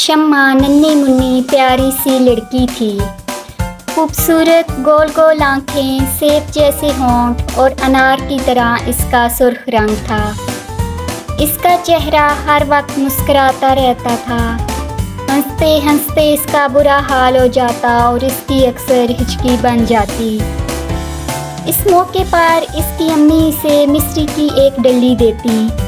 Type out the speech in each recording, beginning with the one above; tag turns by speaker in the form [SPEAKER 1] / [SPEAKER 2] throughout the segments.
[SPEAKER 1] शम्मा नन्ही मुन्नी प्यारी सी लड़की थी। खूबसूरत गोल गोल आँखें, सेब जैसे होंठ और अनार की तरह इसका सुर्ख रंग था। इसका चेहरा हर वक्त मुस्कुराता रहता था। हंसते हंसते इसका बुरा हाल हो जाता और इसकी अक्सर हिचकी बन जाती। इस मौके पर इसकी अम्मी इसे मिश्री की एक डली देती।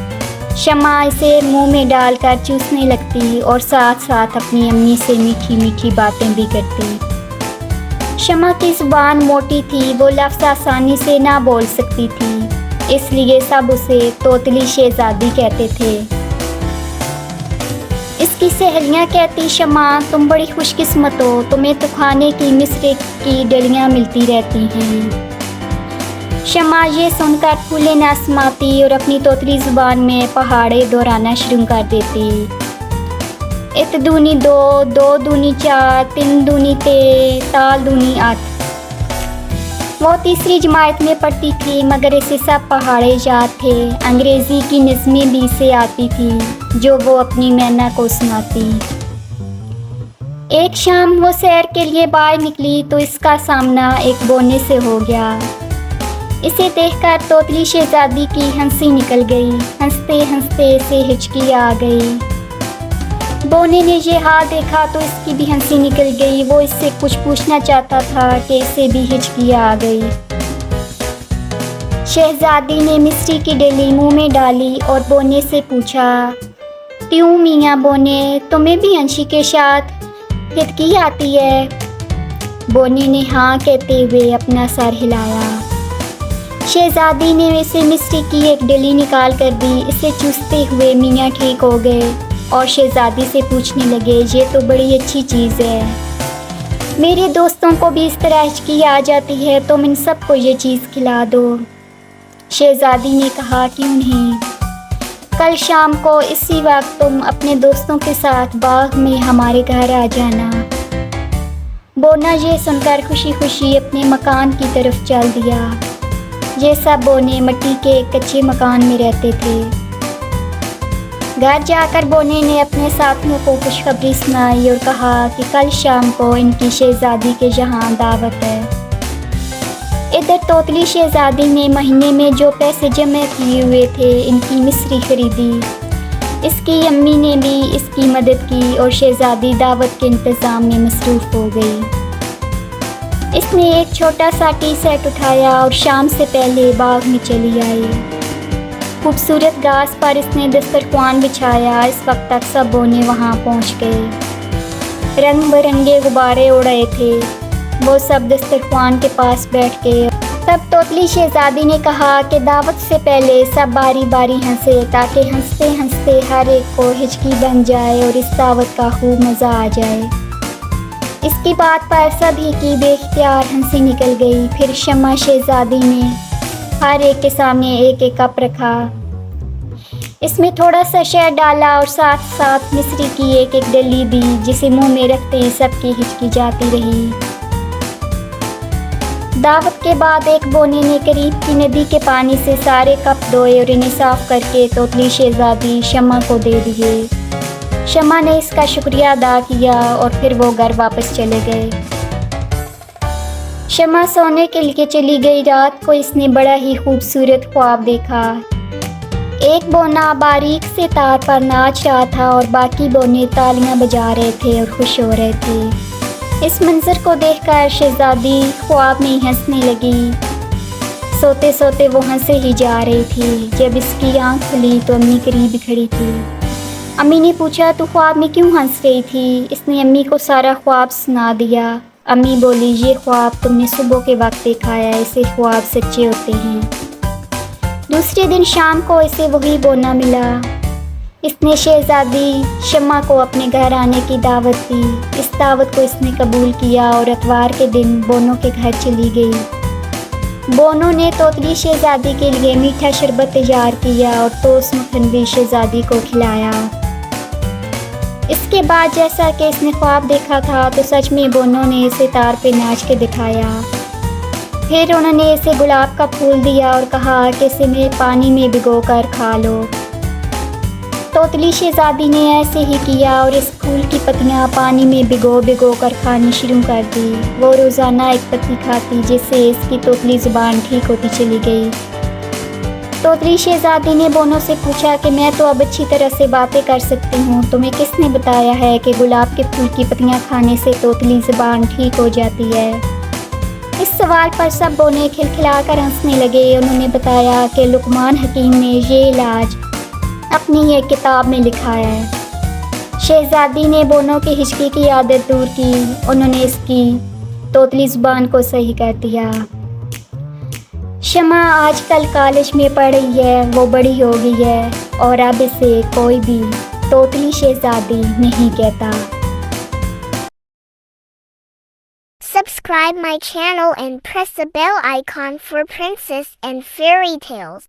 [SPEAKER 1] शम्मा इसे मुंह में डालकर चूसने लगती और साथ साथ अपनी अम्मी से मीठी मीठी बातें भी करती। शम्मा की ज़ुबान मोटी थी, वो लफ्ज़ आसानी से ना बोल सकती थी, इसलिए सब उसे तोतली शहज़ादी कहते थे। इसकी सहेलियाँ कहती, शम्मा तुम बड़ी खुशकिस्मत हो, तुम्हें तो खाने की मिश्री की डलियाँ मिलती रहती हैं। शम्मा ये सुनकर फूले न समाती और अपनी तोतली ज़ुबान में पहाड़े दोहराना शुरू कर देती। इत दूनी दो, दो दूनी चार, तीन दूनी ते, ताल दूनी आठ। वो तीसरी जमात में पढ़ती थी मगर इसे सब पहाड़े याद थे। अंग्रेज़ी की नज़में भी इसे आती थी जो वो अपनी मैना को सुनाती। एक शाम वो सैर के लिए बाहर निकली तो इसका सामना एक बोने से हो गया। इसे देखकर तोतली शहज़ादी की हंसी निकल गई। हंसते हंसते इसे हिचकी आ गई। बोने ने ये हाल देखा तो इसकी भी हंसी निकल गई। वो इससे कुछ पूछना चाहता था कि इसे भी हिचकी आ गई। शहज़ादी ने मिश्री की डली मुंह में डाली और बोने से पूछा, क्यों मियाँ बोने, तुम्हें भी हंसी के साथ हिचकी आती है? बोने ने हाँ कहते हुए अपना सर हिलाया। शहज़ादी ने इसे मिश्री की एक डली निकाल कर दी। इसे चूसते हुए मियाँ ठीक हो गए और शहज़ादी से पूछने लगे, ये तो बड़ी अच्छी चीज़ है, मेरे दोस्तों को भी इस तरह हिचकी आ जाती है, तुम इन सबको ये चीज़ खिला दो। शहज़ादी ने कहा, क्यों नहीं, कल शाम को इसी वक्त तुम अपने दोस्तों के साथ बाग में हमारे घर आ जाना। बोना ये सुनकर खुशी खुशी अपने मकान की तरफ चल दिया। ये सब बोने मिट्टी के कच्चे मकान में रहते थे। घर जाकर बोने ने अपने साथियों को खुशखबरी सुनाई और कहा कि कल शाम को इनकी शहज़ादी के यहाँ दावत है। इधर तोतली शहज़ादी ने महीने में जो पैसे जमा किए हुए थे इनकी मिश्री खरीदी। इसकी अम्मी ने भी इसकी मदद की और शहज़ादी दावत के इंतज़ाम में मसरूफ़ हो गई। इसने एक छोटा सा टी सेट उठाया और शाम से पहले बाग में चली आई। खूबसूरत घास पर इसने दस्तरख्वान बिछाया। इस वक्त तक सब बोने वहाँ पहुँच गए। रंग बिरंगे गुब्बारे उड़ रहे थे। वो सब दस्तरख्वान के पास बैठ गए। तब तोतली शहज़ादी ने कहा कि दावत से पहले सब बारी बारी हंसे ताकि हंसते हंसते हर एक को हिचकी बन जाए और इस दावत का खूब मज़ा आ जाए। इसकी बात पर सभी की बेख्तियार हंसी निकल गई। फिर शम्मा शहज़ादी ने हर एक के सामने एक एक कप रखा। इसमें थोड़ा सा शहद डाला और साथ साथ मिश्री की एक एक डली दी, जिसे मुंह में रखते ही सबकी हिचकी जाती रही। दावत के बाद एक बोने ने करीब की नदी के पानी से सारे कप धोए और इन्हें साफ़ करके तोतली शहज़ादी शम्मा को दे दिए। शम्मा ने इसका शुक्रिया अदा किया और फिर वो घर वापस चले गए। शम्मा सोने के लिए चली गई। रात को इसने बड़ा ही खूबसूरत ख्वाब देखा। एक बोना बारीक से तार पर नाच रहा था और बाकी बोने तालियां बजा रहे थे और खुश हो रहे थे। इस मंजर को देखकर शहज़ादी ख्वाब में हंसने लगी। सोते सोते वो हंसे ही जा रही थी। जब इसकी आँख खुली तो अम्मी करीब खड़ी थी। अम्मी ने पूछा, तू ख्वाब में क्यों हंस रही थी? इसने अम्मी को सारा ख्वाब सुना दिया। अम्मी बोली, ये ख्वाब तुमने सुबह के वक्त देखा है, ऐसे ख्वाब सच्चे होते हैं। दूसरे दिन शाम को इसे वही बोना मिला। इसने शहज़ादी शम्मा को अपने घर आने की दावत दी। इस दावत को इसने कबूल किया और इतवार के दिन बोनों के घर चली गई। बोनों ने तोतली शहज़ादी के लिए मीठा शरबत तैयार किया और टोस्ट मक्खन भी शहज़ादी को खिलाया। इसके बाद जैसा कि इसने ख्वाब देखा था तो सच में बोनों ने इसे तार पे नाच के दिखाया। फिर उन्होंने इसे गुलाब का फूल दिया और कहा कि इसे में पानी में भिगो कर खा लो। तोतली शहजादी ने ऐसे ही किया और इस फूल की पत्तियां पानी में भिगो कर खानी शुरू कर दी। वो रोज़ाना एक पत्ती खाती, जिससे इसकी तोतली ज़ुबान ठीक होती चली गई। तोतली शहजादी ने बोनो से पूछा कि मैं तो अब अच्छी तरह से बातें कर सकती हूँ, तुम्हें किसने बताया है कि गुलाब के फूल की पत्तियाँ खाने से तोतली ज़ुबान ठीक हो जाती है? इस सवाल पर सब बोने खिलखिलाकर हंसने लगे। उन्होंने बताया कि लुकमान हकीम ने ये इलाज अपनी एक किताब में लिखा है। शहजादी ने बोनो की हिचकी की आदत दूर की। उन्होंने इसकी तोतली ज़ुबान को सही कर दिया। शमा आजकल कॉलेज में पढ़ रही है, वो बड़ी हो गई है और अब इसे कोई भी तोतली शहजादी नहीं कहता।
[SPEAKER 2] Subscribe my channel and press the bell icon for princess and fairy tales.